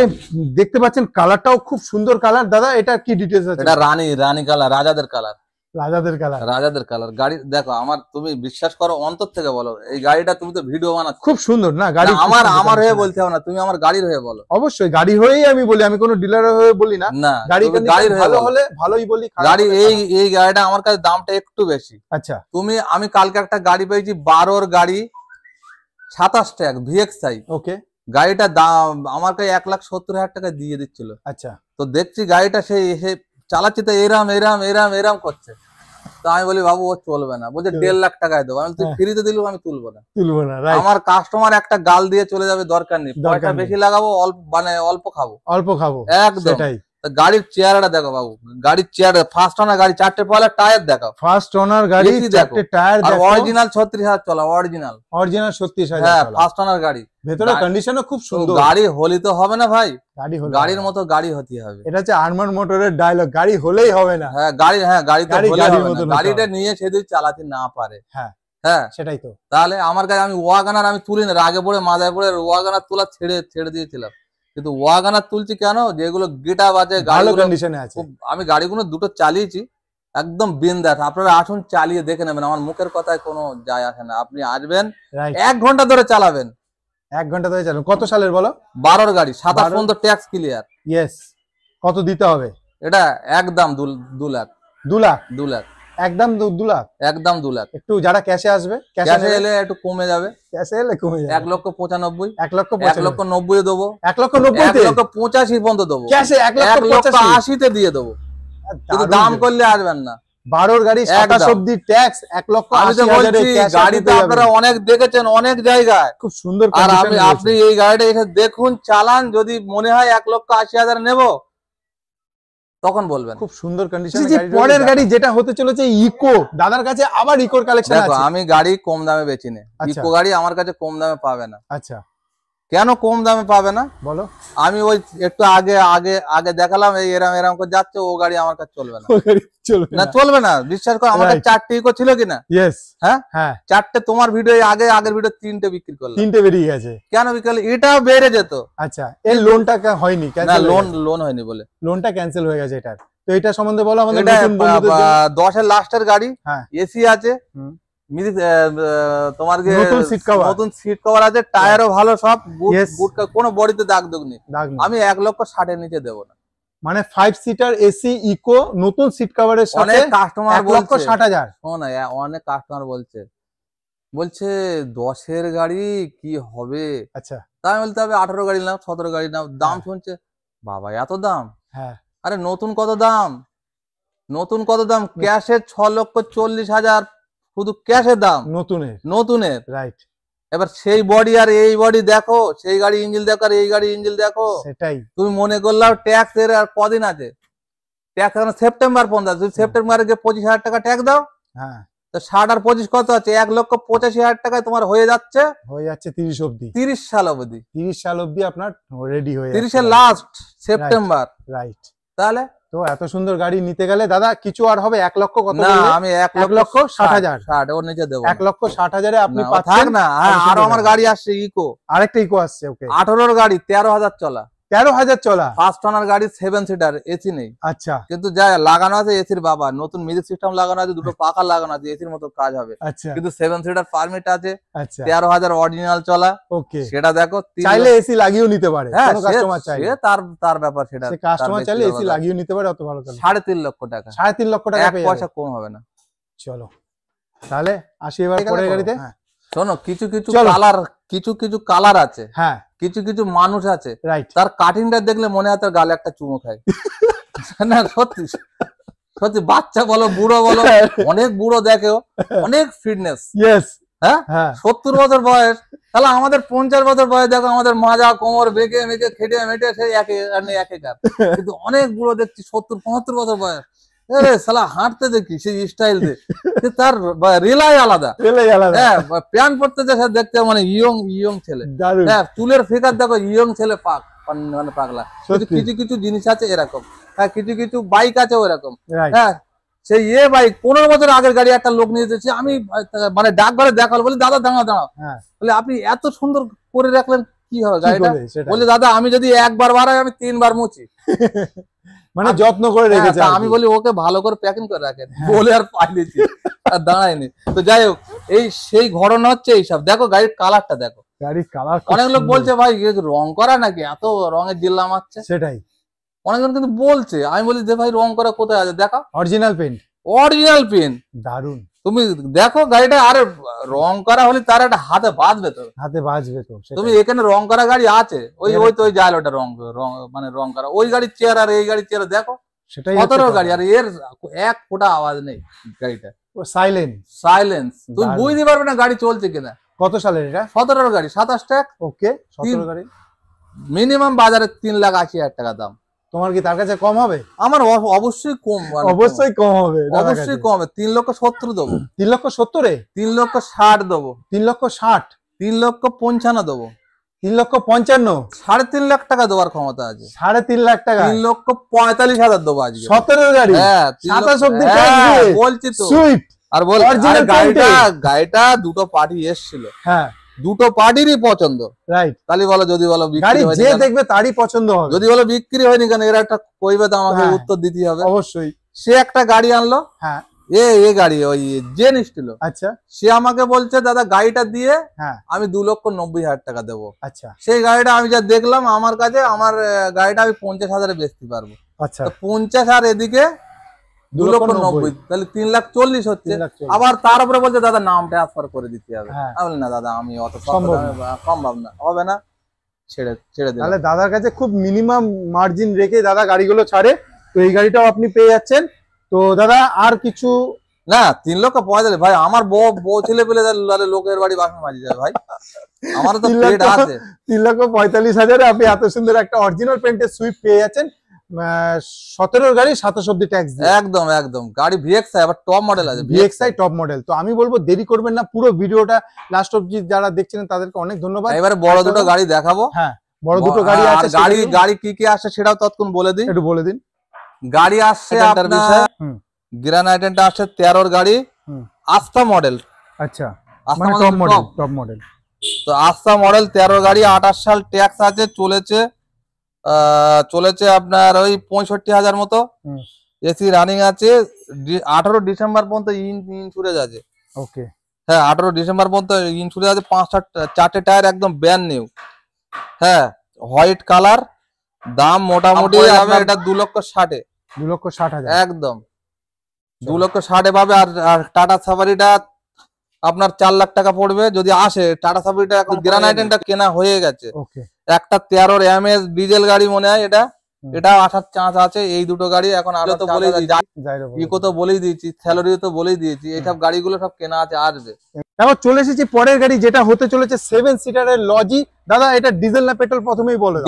দেখতে পাচ্ছেন কালারটাও খুব সুন্দর কালার। দাদা এটা কি ডিটেইলস আছে? এটা রানী কালার, রাজাদের কালার, রাজাদের কালার, রাজাদের কালার গাড়ি। দেখো আমার, তুমি বিশ্বাস করো অন্তর থেকে বলো, এই গাড়িটা তুমি তো ভিডিও বানাচ্ছ, খুব সুন্দর না গাড়ি? না, আমার হয়ে বলতে হবে না, তুমি আমার গাড়ির হয়ে বলো। অবশ্যই গাড়ি হয়েই আমি বলি, আমি কোনো ডিলারের হয়ে বলি না। না গাড়ি তুমি গাড়ির হয়ে ভালো বলো। হলে ভালোই বলি, খারাপ গাড়ি হলে এই খারাপ। এই গাড়িটা আমার কাছে দামটা একটু বেশি। আচ্ছা, আমি কালকে একটা গাড়ি পেয়েছি 12 গাড়ি, 27 ট্যাগ ভিএক্সআই, ওকে, গাড়িটা দাম আমার কাছে 1,70,000 টাকা দিয়ে দিচ্ছিল। আচ্ছা, তো দেখছি গাড়িটা সেই এসে চালাচ্ছি তো এরাম করছে, তো আমি বলি বাবু ও চলবে না, বলছে 1.5 লাখ টাকায় দেবো। আমি তুই হ্যাঁ। ফ্রিতে দিলেও আমি তুলবো না, তুলবো না, রাইট, আমার কাস্টমার একটা গাল দিয়ে চলে যাবে, দরকার নেই, দরকার পয়সা নেই। বেশি লাগাবো, অল্প মানে অল্প খাবো, অল্প খাবো, একদম। সেটাই। তা গাড়ির চেয়ারটা দেখো বাবু, গাড়ির চেয়ার ফার্স্ট ওনার গাড়ি, 4টে পয়লা টায়ার দেখাও, ফার্স্ট ওনার গাড়ি, AC দেখো। 4টে টায়ার আর দেখো, অরিজিনাল 36,000 চলা, অরিজিনাল, অরিজিনাল 36,000 হ্যাঁ চলা। ফার্স্ট ওনার গাড়ি, ভেতরে গাড়ি- কন্ডিশনও খুব তো সুন্দর। গাড়ি হলি তো হবে না ভাই, গাড়ি হলে গাড়ির হবে। মতো গাড়ি হতে হবে। এটা হচ্ছে আরমান মোটরের ডায়লগ, গাড়ি হলেই হবে না। হ্যাঁ গাড়ি তো গাড়ি হলে গাড়ির হবে না, মতন হতে গাড়িটা হবে। নিয়ে সেদিন চালাতে না পারে। হ্যাঁ, হ্যাঁ সেটাই তো। তাহলে আমার কাছে, আমি ওয়াগানার আমি তুলি না, আগে পড়ে মাথায় পড়ে ওয়াগানার তোলা ছেড়ে দিয়েছিলাম, কিন্তু ওয়াগানার তুলছি কেন, যেগুলো গিটার আছে ভালো গাড়িগুলো, কন্ডিশনে আছে। আমি গাড়িগুলো দুটো চালিয়েছি একদম বিন্দাস, আপনারা আসুন চালিয়ে দেখে নেবেন, আমার মুখের কথায় কোনো যায় আসে না, আপনি আসবেন রাইট, 1 ঘন্টা ধরে চালাবেন। 1 ঘন্টা ধরে চালান। কত সালের বলো? 12 গাড়ি, 27 12 পর্যন্ত ট্যাক্স ক্লিয়ার। ইয়েস, কত দিতে হবে? এটা একদম 2 লাখ, 2 লাখ, 2 লাখ, একদম 2 লাখ। একদম 2 লাখ। একটু যারা ক্যাশে আসবে, ক্যাশে এলে একটু কমে যাবে, ক্যাশে এলে কমে যাবে। 1,95,000, 1,95,000, 1,90,000 দেবো, 1,90,000, 1,85,000 পর্যন্ত দেবো, ক্যাশে 1,85,000, 1,80,000 দিয়ে দেবো, কিন্তু দাম করলে আসবেন না। 12 গাড়ি 27 অব্দি ট্যাক্স, আমি তো 1,80,000 বলছি গাড়িতে আপনারা অনেক দেখেছেন অনেক জায়গায়, খুব সুন্দর আর কন্ডিশনে আপনি এই গাড়িটা এসে দেখুন, চালান, যদি মনে হয় 1,80,000 নেবো তখন বলবেন। খুব সুন্দর কন্ডিশনে। পরের গাড়ি যেটা হতে চলেছে ইকো, দাদার কাছে আবার ইকোর কালেকশন দেখো আছে। আমি গাড়ি কম দামে বেচি না, আচ্ছা। ইকো গাড়ি আমার কাছে কম দামে পাবে না। আচ্ছা, কেন কম দামে পাবে না বলো। আমি ওই একটু আগে আগে আগে দেখালাম, এই এরম করে যাচ্ছে, ও গাড়ি আমার কাছে চলবে না, চলবে না চলবে না, বিশ্বাস করো। আমার কাছে 4টে ইকো ছিল কিনা, ইয়েস, হ্যাঁ হ্যাঁ, 4টে, তোমার ভিডিও আগের ভিডিও 3টে বিক্রি করলাম, 3টে বেরিয়ে গেছে। কেন বিক্রি করলে? এটা বেড়ে যেত। আচ্ছা, এর লোনটা হয়নি, না ক্যান্সেল? লোন হয়নি বলে লোনটা ক্যান্সেল হয়ে গেছে এটার। তো এটা সম্বন্ধে বলো আমাদের এটা নতুন বন্ধুদের জন্য। 10-এর লাস্টের গাড়ি, হ্যাঁ, এসি আছে, হুম। তোমার নতুন সিট কভার, নতুন সিট কভার আছে, টায়ারও ভালো, সব Yes. কোনো বডিতে দাগ নেই। দাগ নেই। আমি 1,60,000 এর নিচে দেবো না। মানে 5 সিটার এসি ইকো নতুন সিট কভারের সাথে অনেক কাস্টমার বলছে, 1,60,000। শোন না, অনেক কাস্টমার বলছে 10-এর গাড়ি কি হবে, আচ্ছা, তাই বলতে হবে 18 গাড়ি নাও, 17 গাড়ি নাও, দাম হ্যাঁ। শুনছে বাবা এত দাম। হ্যাঁ, আরে নতুন কত দাম, নতুন কত দাম, ক্যাশে 6,40,000 শুধু ক্যাশের দাম নতুনের। রাইট। এবার সেই বডি আর এই বডি দেখো, সেই গাড়ি ইঞ্জিন দেখো আর এই গাড়ি ইঞ্জিন দেখো, সেটাই। তুমি মনে করলাও ট্যাক্স এর আর কদিন আছে, ট্যাক্স এখন সেপ্টেম্বর 15, তুমি সেপ্টেম্বরে গিয়ে 25,000 টাকা ট্যাক্স দাও, হ্যাঁ, তো 60 আর 25 কত আছে, 1,85,000 টাকায় তোমার হয়ে যাচ্ছে 30 অব্দি, 30 সাল অবধি, 30 সাল অব্দি আপনার রেডি হয়ে 30-এর লাস্ট সেপ্টেম্বর। রাইট। তাহলে তো এত সুন্দর গাড়ি নিতে গেলে দাদা কিছু আর হবে? 1 লক্ষ কত না, বললে? আমি 1,60,000, 1,60,000 ওর নিচে দেবো 1,60,000 এ আপনি না, পাচ্ছেন থাক না। হ্যাঁ, আরো আমার গাড়ি আসছে ইকো, আরেকটা ইকো আসছে, ওকে, 18-এর গাড়ি 13,000 চলা, 13,000 চলা, ফার্স্ট ওনার গাড়ি 7 সিটার, এসি নেই, আচ্ছা, কিন্তু যা লাগানো আছে এসির বাবা, নতুন মিউজিক সিস্টেম লাগানো আছে, দুটো পাখা লাগানো আছে, এসির মতো কাজ হবে, আচ্ছা, কিন্তু 7 সিটার পারমিট আছে, আচ্ছা, 13,000 অরিজিনাল চলা, ওকে। সেটা দেখো। চাইলে এসি লাগিয়েও নিতে পারে, হ্যাঁ, কোনো কাস্টমার চাইলে, সে তার ব্যাপার, সেটা সে কাস্টমার চাইলে এসি লাগিয়েও নিতে পারে, অত ভালো কাজ। 3.5 লক্ষ টাকা, 3.5 লক্ষ টাকা এক পেয়ে পয়সা যাবে। কম হবে না। চলো তাহলে আসি এবার পরের গাড়িতে। শোনো, কিছু চলো। কালার আছে, হ্যাঁ, কিছু কিছু মানুষ আছে রাইট, তার কাটিংটা দেখলে মনে হয় তার গালে একটা চুমো খায়। না সত্যি সত্যি, বাচ্চা বলো বুড়ো বলো, অনেক বুড়ো দেখেও অনেক ফিটনেস। ইয়েস, হ্যাঁ, হ্যাঁ 70 বছর বয়স, তাহলে আমাদের 50 বছর বয়স দেখো আমাদের মাজা কোমর বেঁকে মেকে খেটে মেটে সেই একেকার, কিন্তু অনেক বুড়ো দেখছি 70-75 বছর বয়স, আরে শালা হাঁটতে দেখি সেই স্টাইল দিয়ে, তার রিলাই আলাদা। এলাই আলাদা, হ্যাঁ, প্যান্ট পরতে দেখতে মানে ইয়ং ছেলে। দারুণ, হ্যাঁ, চুলের ফিকার দেখো ইয়ং ছেলে মানে পাগলা। কিন্তু সত্যি। কিছু কিছু জিনিস আছে এরকম, হ্যাঁ কিছু কিছু বাইক আছে ওরকম। রাইট, হ্যাঁ, সেই বাইক 15 বছর আগের গাড়ি একটা লোক নিয়ে যেছে, আমি মানে ডাকঘরে দেখাল, বলি দাদা দাঁড়াও, হ্যাঁ বলে আপনি এত সুন্দর করে রাখলেন কি হবে কি গাড়িটা? করে সেটা, বলে দাদা আমি যদি একবার বাড়াই আমি 3 বার মুছি। মানে যত্ন করে হ্যাঁ, রেখেছে তা আর আমি কি। বলি ওকে ভালো করে প্যাকিং করে রাখেন, হ্যাঁ। বলে আর পাইলেছি আর দাঁড়ায়নি। তো যাই হোক, এই সেই ঘটনা হচ্ছে এইসব। দেখো গাড়ির কালারটা দেখো, গাড়ির কালার অনেক লোক বলছে ভাই এ রং করা নাকি, এত রঙের জিল্লা মারছে, সেটাই, অনেকজন কিন্তু বলছে। আমি বলি যে ভাই রং করা কোথায় আছে, দেখা অরিজিনাল পেন্ট, অরিজিনাল পেন। দারুণ, তুমি দেখো গাড়িটা, আরে রং করা হলে তার একটা হাতে বাঁধবে তো, হাতে বাজবে তো সেটাই। তুমি এখানে রং করা গাড়ি আছে, ওই তো ওই জাল ওটা রং মানে রং করা, ওই গাড়ির চেয়ার আর এই গাড়ির চেয়ার দেখো, সেটাই 17 গাড়ি, আর এর এক ফোঁটা আওয়াজ নেই গাড়িটা, সাইলেন্ট, সাইলেন্স। তুমি দারুণ। বুঝতে পারবে না গাড়ি চলছে কিনা। কত সালের এটা? 17 গাড়ি, 27 টাকা, ওকে, 17 গাড়ি। মিনিমাম বাজারে 3,80,000 টাকা দাম। তোমার কি তার কাছে কম হবে? আমার অবশ্যই কম, মানে অবশ্যই কম হবে, অবশ্যই কম হবে। 3,70,000 দেবো, 3,70,000-এ, 3,60,000 দেবো, 3,60,000, 3,55,000 দেবো, 3,55,000, 3.5 লাখ টাকা দেওয়ার ক্ষমতা আছে, 3.5 লাখ টাকা, 3,45,000 দেবো আজকে। 17 গাড়ি, হ্যাঁ, 27 অব্দি হ্যাঁ, বলছি তো। সুইট, আর বল, Original গাড়িটা দুটো পার্টি এসেছিল, হ্যাঁ দুটো পার্টিরই পছন্দ। রাইট, তাহলে বলো, যদি বলো বিক্রি গাড়ি হয়নি যে কেন? দেখবে তারই পছন্দ হবে, যদি বলো বিক্রি হয়নি কেন, এর একটা কইবে তো আমাকে হ্যাঁ। উত্তর দিতে হবে। অবশ্যই, সে একটা গাড়ি আনলো, হ্যাঁ এ গাড়ি ওই জেন স্টিল, আচ্ছা, সে আমাকে বলছে দাদা গাড়িটা দিয়ে হ্যাঁ আমি 2,90,000 টাকা দেবো। আচ্ছা সেই গাড়িটা আমি যা দেখলাম আমার কাছে, আমার গাড়িটা আমি 50,000-এ বেচতে পারবো। আচ্ছা, তো 50 আর এদিকে 2,90,000, তাহলে 3,40,000 হচ্ছে। 3,40,000, আবার তার উপরে বলছে দাদা নাম ট্রান্সফার করে দিতে হবে। হ্যাঁ। আমি বলি না দাদা, আমি অত সম্ভব সম্ভব না, হবে না, ছেড়ে দিলাম। তাহলে দাদার কাছে খুব মিনিমাম মার্জিন রেখে দাদা গাড়িগুলো ছাড়ে, তো এই গাড়িটাও আপনি পেয়ে যাচ্ছেন। তো দাদা আর কিছু না, 3,45,000 ভাই, আমার বউ ছেলে পেলে লোকের বাড়ি বাসন মাজি যায় ভাই, আমারও তো পেট আছে। 3,45,000-এ আপনি এত সুন্দর একটা অরিজিনাল পেন্টের সুইফট পেয়ে যাচ্ছেন। 17 গাড়ি 27 অব্দি ট্যাক্স দিয়ে, একদম একদম। গাড়ি ভিএক্সআই, আবার টপ মডেল আছে, ভিএক্সআই টপ মডেল। তো আমি বলবো দেরি করবেন না, পুরো ভিডিওটা লাস্ট অব্দি যারা দেখছিলেন তাদেরকে অনেক ধন্যবাদ। এবারে বড় দুটো গাড়ি দেখাবো। হ্যাঁ, বড় দুটো গাড়ি আর আছে, গাড়ি কি কি আসছে সেটাও তৎক্ষণ বলে দিই, একটু বলে দিন। গাড়ি আসছে আপনার গ্রানাইটেনটা আসছে 13 গাড়ি, আস্থা মডেল। আচ্ছা, আস্থা মানে টপ মডেল, টপ মডেল। তো আস্থা মডেল 13 গাড়ি, 28 সাল ট্যাক্স আছে, চলেছে আপনার ওই 65,000 মতো, এসি রানিং আছে, 18 ডিসেম্বর পর্যন্ত ইন্স্যুরেন্স আছে। ওকে, হ্যাঁ, 18 ডিসেম্বর পর্যন্ত ইন্স্যুরেন্স আছে, 4টে টায়ার একদম ব্যান নিউ। হ্যাঁ, হোয়াইট কালার, দাম মোটামুটি এটা 2,60,000, 2,60,000 একদম 2,60,000 পাবে। আর টাটা সাফারিটা আপনার 4 লাখ টাকা পড়বে যদি আসে। টাটা সাফারিটা এখন গ্রানাইটেনটা কেনা হয়ে গেছে। ওকে, একটা 13 এমএস ডিজেল গাড়ি মনে হয়, এটা আসার চান্স আছে। এই দুটো গাড়ি এখন আরো তো বলেই দিয়েছি, ইকো তো বলেই দিয়েছি, স্যালারিও তো বলেই দিয়েছি, এইসব গাড়িগুলো সব কেনা আছে, আসবে। এবার চলে এসেছি পরের গাড়ি, যেটা হতে চলেছে 7 সিটারের লজি। দাদা এটা ডিজেল না পেট্রোল, প্রথমেই বলে দাও।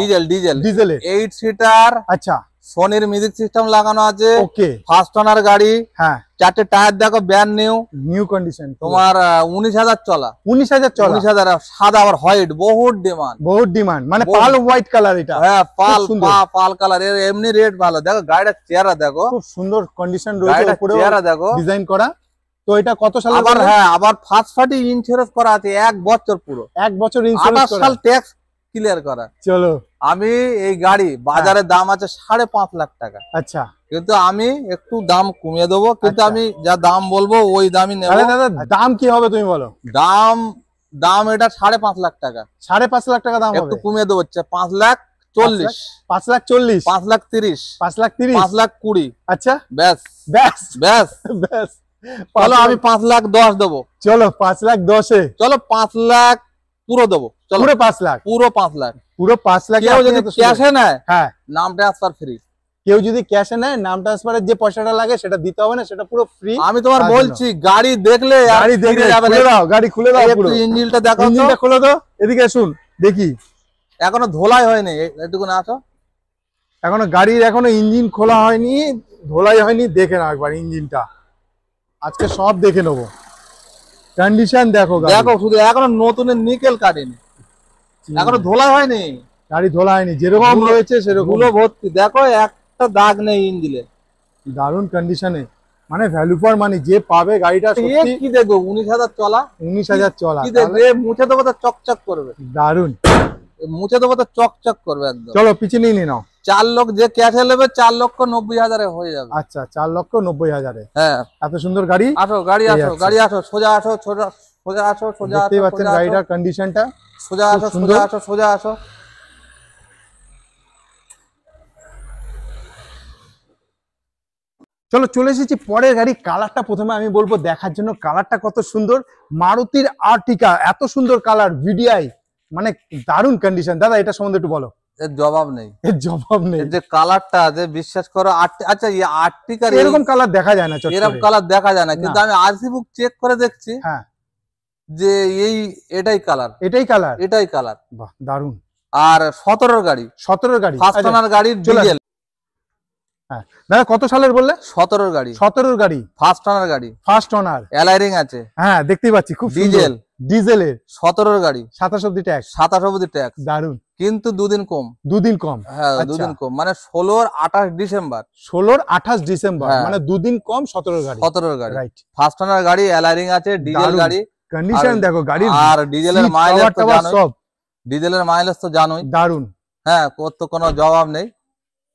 ডিজেলের 8 সিটার। আচ্ছা, সোনির মিউজিক সিস্টেম লাগানো আছে। ওকে, ফার্স্ট ওনার গাড়ি। হ্যাঁ, 4টে টায়ার দেখো ব্যান্ড নিউ কন্ডিশন। তোমার 19,000 চলা, 19,000 চলা, 19,000। সাদা, আবার হোয়াইট, বহুত ডিমান্ড, মানে পাল হোয়াইট কালার এটা। হ্যাঁ, পাল কালার, এর এমনি রেট ভালো। দেখো গাড়িটার চেহারা দেখো, খুব সুন্দর কন্ডিশন রয়েছে, উপরে চেহারা দেখো, ডিজাইন করা। তো এটা কত সালে? আবার হ্যাঁ, আবার ফার্স্ট পার্টি ইন্স্যুরেন্স করা আছে 1 বছর পুরো, 1 বছর ইন্স্যুরেন্স 28 সাল ট্যাক্স ক্লিয়ার করা। চলো, আমি এই গাড়ি বাজারে দাম আছে 5.5 লাখ টাকা। আচ্ছা, কিন্তু আমি একটু দাম কমিয়ে দেবো, কিন্তু আচ্ছা। আমি যা দাম বলবো ওই দামই নেব। দাদা দাম কি হবে তুমি বলো? দাম এটা 5.5 লাখ টাকা। 5.5 লাখ টাকা দাম হবে, একটু কমিয়ে দেবো, 5,40,000, 5,40,000, 5,30,000, 5,30,000, 5,20,000। আচ্ছা, ব্যাস ব্যাস ব্যাস ব্যাস। চলো, আমি 5,10,000 দেবো। চলো 5,10,000-এ, চলো 5,20,000 পুরো দেবো, চলো পুরো 5 লাখ, পুরো 5 লাখ। পুরো 5 লাখ। কেউ যদি ক্যাশে নেয়, হ্যাঁ, নাম ট্রান্সফার ফ্রি। কেউ যদি ক্যাশে নেয়, নাম ট্রান্সফারের যে পয়সাটা লাগে সেটা দিতে হবে না, সেটা পুরো ফ্রি। আমি তোমার বলছি, গাড়ি দেখলে গাড়ি দেখলে খুলে দাও, গাড়ি খুলে দাও, পুরো ইঞ্জিনটা দেখো, ইঞ্জিনটা খুলে দাও, এদিকে আসুন দেখি। এখনো ধোলাই হয়নি, এটুকু না আসো, এখনো গাড়ির এখনো ইঞ্জিন খোলা হয়নি, ধোলাই হয়নি, দেখে নাও একবার ইঞ্জিনটা, আজকে সব দেখে নেবো। কন্ডিশন দেখো, দেখো শুধু, এখনো নতুনের নিকেল কাটেনি, এখনো ধোলাই হয়নি, গাড়ি ধোলা হয়নি, যেরকম রয়েছে সেরকম ভর্তি। দেখো একটা দাগ নেই ইঞ্জিনে, দারুণ কন্ডিশনে, মানে ভ্যালু ফর মানি যে পাবে গাড়িটা। সত্যি কি দেখবো, 19,000 চলা, 19,000 চলা, কি দেখবে, মুছে দেবো তো চকচক করবে, দারুণ মুছে দেবো তো চকচক করবে একদম। চলো পিছনে নিয়ে নাও। 4 লোক যে ক্যাশে নেবে, 4,90,000 হয়ে যাবে। আচ্ছা, 4,90,000। হ্যাঁ, এত সুন্দর গাড়ি। আসো গাড়ি, আসো গাড়ি, আসো সোজা আসো, সোজা সোজা আসো, সোজা আসো, দেখতেই পাচ্ছেন গাড়িটার কন্ডিশনটা, সোজা আসো, সোজা আসো, সোজা আসো। চলো চলে এসেছি পরের গাড়ি। কালারটা প্রথমে আমি বলবো দেখার জন্য, কালারটা কত সুন্দর, মারুতির আর্টিকা, এত সুন্দর কালার, ভিডিআই, মানে দারুণ কন্ডিশন। দাদা এটা সম্বন্ধে একটু বলো। এর জবাব নেই, এর জবাব নেই, যে কালারটা, যে বিশ্বাস করো, আচ্ছা এই আর্টিকার এরকম কালার দেখা যায় না, এরকম কালার দেখা যায় না, কিন্তু আমি আরসি বুক চেক করে দেখছি, হ্যাঁ, যে এটাই কালার, এটাই কালার, এটাই কালার। বাহ দারুণ। আর 17 গাড়ি, 17 গাড়ি, ফার্স্ট ওনার গাড়ির ডিজেল। হ্যাঁ দাদা কত সালের বললে? 17 গাড়ি, 17 গাড়ি, ফার্স্ট ওনার গাড়ি, ফার্স্ট ওনার, অ্যালাইরিং আছে, হ্যাঁ দেখতেই পাচ্ছি, খুব ডিজেল, ডিজেলের 17 গাড়ি, 27 অব্দি ট্যাক্স, 27 অবধি ট্যাক্স, দারুণ। কিন্তু 2 দিন কম, 2 দিন কম, হ্যাঁ 2 দিন কম, মানে 16 28 ডিসেম্বর, 16 28 ডিসেম্বর, হ্যাঁ। মানে 2 দিন কম, 17 গাড়ি, 17 গাড়ি, রাইট। ফার্স্ট ওনার গাড়ি, অ্যালাইরিং আছে, ডিজেল দারুণ। গাড়ি, কন্ডিশন দেখো গাড়ির, আর ডিজেলের মাইলেজ তো জানোই, সব ডিজেলের মাইলেজ তো জানোই, দারুণ। হ্যাঁ, তো কোনো জবাব নেই।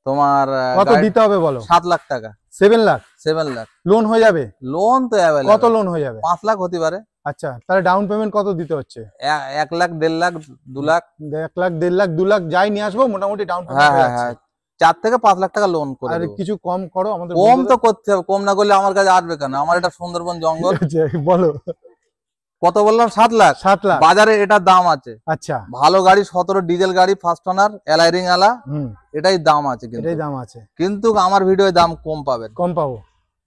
তোমার কত দিতে হবে বলো? 7 লাখ টাকা, 7 লাখ, 7 লাখ লোন হয়ে যাবে? লোন তো অ্যাভেলেবল। কত লোন হয়ে যাবে? 5 লাখ হতে পারে। আচ্ছা, তাহলে ডাউন পেমেন্ট কত দিতে হচ্ছে? 1 লাখ, 1.5 লাখ, 2 লাখ, 1 লাখ 1.5 লাখ 2 লাখ যাই নিয়ে আসবো, মোটামুটি ডাউন হ্যাঁ পেমেন্ট হয়ে হ্যাঁ, যাচ্ছে। 4 থেকে 5 লাখ টাকা লোন করে আর দেবো। কিছু কম করো আমাদের। কম তো করতে হবে, কম না করলে আমার কাছে আসবে কেন? আমার এটা সুন্দরবন জঙ্গল। বলো কত বললাম? 7 লাখ। 7 লাখ বাজারে এটার দাম আছে। আচ্ছা, ভালো গাড়ি, 17 ডিজেল গাড়ি, ফার্স্ট ওনার, অ্যালাইরিং আলা, এটাই দাম আছে। এটাই দাম আছে, কিন্তু আমার ভিডিওয় দাম কম পাবেন। কম পাবো।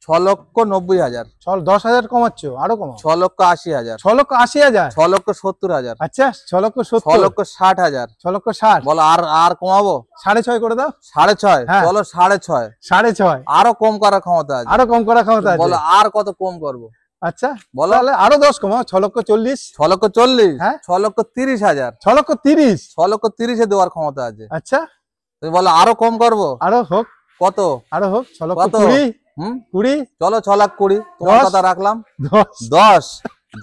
6,90,000, 10,000 কমাচ্ছো, আরো কমাও। 6,80,000, 6,80,000, 6,70,000, আচ্ছা 6,70,000, 6,60,000। 6,60,000 বলো আর কমাবো? 6.5 করে দাও। 6.5, হ্যাঁ। চলো 6.5, 6.5, আরো কম করার ক্ষমতা আছে। আরো কম করার ক্ষমতা আছে। বলো আর কত কম করবো? আচ্ছা বলো। তাহলে আরো 10 কমাও, 6,40,000, 6,40,000, হ্যাঁ। 6,30,000, 6,30,000, 6,30,000 দেওয়ার ক্ষমতা আছে। আচ্ছা তুমি বলো আরো কম করবো? আরো হোক, কত? আরো হোক, কত? 6,20,000, 20, চলো 6,20,000, তোমার 10, কথা রাখলাম। 10,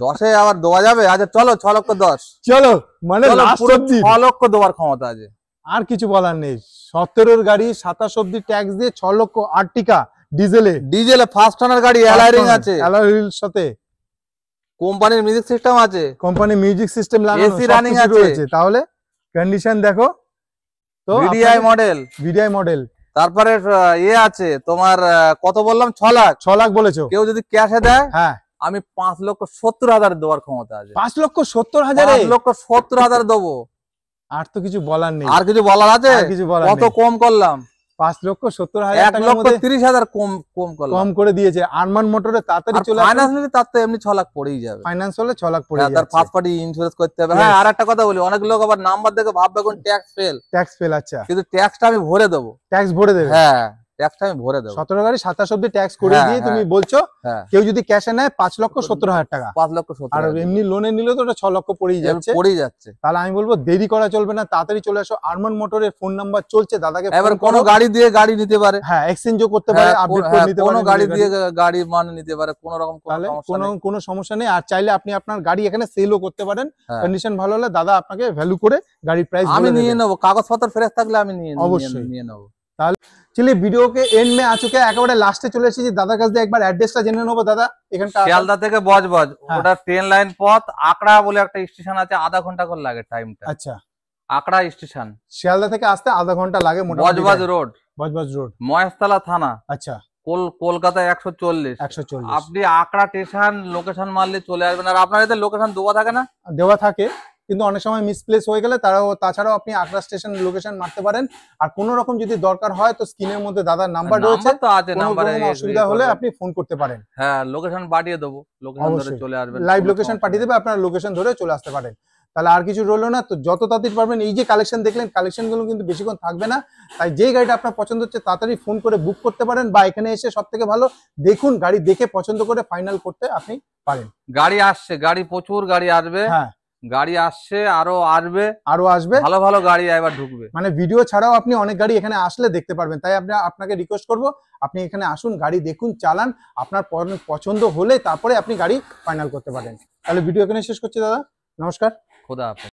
10 আবার দেওয়া যাবে? আচ্ছা চলো 6,10,000, চলো মানে চলো লাস্ট পুরো অবধি 6,00,000 দেওয়ার ক্ষমতা আছে। আর কিছু বলার নেই। 17 গাড়ি, 27 অব্দি ট্যাক্স দিয়ে 6 লক্ষ আর্টিকা ডিজেলে ফার্স্ট ওনার গাড়ি, অ্যালাইরিং আছে, অ্যালয়ের সাথে কোম্পানির মিউজিক সিস্টেম আছে, কোম্পানি মিউজিক সিস্টেম লাগানো, AC রানিং সবকিছু আছে। রয়েছে। তাহলে কন্ডিশন দেখো তো, ভিডিআই মডেল, ভিডিআই মডেল। তারপরে আছে তোমার, কত বললাম? 6 লাখ। 6 লাখ বলেছো? কেউ যদি ক্যাশে দেয়, হ্যাঁ, আমি 5,70,000 দেওয়ার ক্ষমতা আছে। 5,70,000, 5,70,000 দেবো। আর তো কিছু বলার নেই। আর কিছু বলার আছে? আর কিছু বলার কত নেই। কম করলাম? 5,70,000 টাকার মধ্যে 1,30,000 কম করলাম। কম করে দিয়েছে। আরমান মোটরে তাড়াতাড়ি চলে আসে। ফাইন্যান্স নিলে তার তো এমনি 6 লাখ পড়েই যাবে। ফাইন্যান্স হলে 6 লাখ পড়ে তার যাচ্ছে। ফার্স্ট পার্টি ইন্স্যুরেন্স করতে হবে। Yes. হ্যাঁ, আর একটা কথা বলি, অনেক লোক আবার নাম্বার দেখে ভাববে কোন ট্যাক্স ফেল, ট্যাক্স ফেল, আচ্ছা কিন্তু ট্যাক্সটা আমি ভরে দেবো। ট্যাক্স ভরে দেবে? হ্যাঁ, ট্যাক্সটা আমি ভরে দেবো। 17 গাড়ি 27 অব্দি ট্যাক্স করে হ্যাঁ, দিয়ে তুমি হ্যাঁ। বলছো হ্যাঁ, কেউ যদি ক্যাশে নেয় 5,70,000 টাকা, 5,70,000 আর এমনি লোনে নিলে তো ওটা 6 লক্ষ পড়েই যাচ্ছে। পড়েই যাচ্ছে। তাহলে আমি বলবো দেরি করা চলবে না, তাড়াতাড়ি চলে আসো। আরমান মোটরের ফোন নাম্বার চলছে, দাদাকে এবার ফোন কোনো করো। গাড়ি দিয়ে গাড়ি নিতে পারে, হ্যাঁ, এক্সচেঞ্জও করতে পারে, আপডেট করে নিতে পারে। কোনো গাড়ি দিয়ে গাড়ি মানে নিতে পারে, কোনো রকম তাহলে সমস্যা নেই। কোনো সমস্যা নেই। আর চাইলে আপনি আপনার গাড়ি এখানে সেলও করতে পারেন। হ্যাঁ। কন্ডিশন ভালো হলে দাদা আপনাকে ভ্যালু করে গাড়ির প্রাইস আমি নিয়ে নেবো, কাগজপত্র ফ্রেশ থাকলে আমি অবশ্যই নিয়ে নেবো। चलिए वीडियो के एंड में आ चुके हैं, একেবারে লাস্টে চলে এসেছি। দাদার কাছ থেকে একবার অ্যাড্রেসটা জেনে নেবো। দাদা এখানটা শিয়ালদা থেকে বজবজ, হ্যাঁ। ওটা ট্রেন লাইন পথ, আকড়া বলে একটা স্টেশন আছে, আধা ঘন্টা করে লাগে টাইমটা। আচ্ছা, আকড়া স্টেশন, শিয়ালদা থেকে আসতে আধা ঘন্টা লাগে মোটামুটি। বজবজ রোড, বজবজ রোড, মহেশতলা থানা, আচ্ছা কলকাতা 140। 140 আপনি আকড়া স্টেশন লোকেশন মারলে চলে আসবেন। আর আপনার এতে লোকেশন দেওয়া থাকে না? দেওয়া থাকে, কিন্তু অনেক সময় মিসপ্লেস হয়ে গেলে তাছাড়াও আপনি আগ্রা স্টেশন লোকেশন মারতে পারেন। আর কোনো রকম যদি দরকার হয় তো স্ক্রিনের মধ্যে দাদার নাম্বার রয়েছে, তো আছে, কোনো নাম্বারে রকম অসুবিধা হলে আপনি ফোন করতে পারেন। হ্যাঁ, লোকেশন পাঠিয়ে দেবো, লোকেশন ধরে অবশ্যই চলে আসবেন, লাইভ লোকেশন পাঠিয়ে দেবে, আপনার লোকেশন ধরে চলে আসতে পারেন। তাহলে আর কিছু রইলো না, তো যত তাড়াতাড়ি পারবেন। এই যে কালেকশন দেখলেন, কালেকশন গুলো কিন্তু বেশিক্ষণ থাকবে না, তাই যেই গাড়িটা আপনার পছন্দ হচ্ছে তাড়াতাড়ি ফোন করে বুক করতে পারেন, বা এখানে এসে সব থেকে ভালো দেখুন, গাড়ি দেখে পছন্দ করে ফাইনাল করতে আপনি পারেন। গাড়ি আসছে, গাড়ি প্রচুর গাড়ি আসবে। হ্যাঁ, গাড়ি আসছে, আরো আসবে, ভালো ভালো গাড়ি এবার ঢুকবে। মানে ভিডিও ছাড়াও আপনি অনেক গাড়ি এখানে আসলে দেখতে পারবেন। তাই আপনাকে রিকোয়েস্ট করব, আপনি এখানে আসুন, গাড়ি দেখুন, চালান, আপনার পছন্দ হলে তারপরে আপনি গাড়ি ফাইনাল করতে পারেন। তাহলে ভিডিও এখানে শেষ করছি দাদা, নমস্কার, খোদা হাফেজ।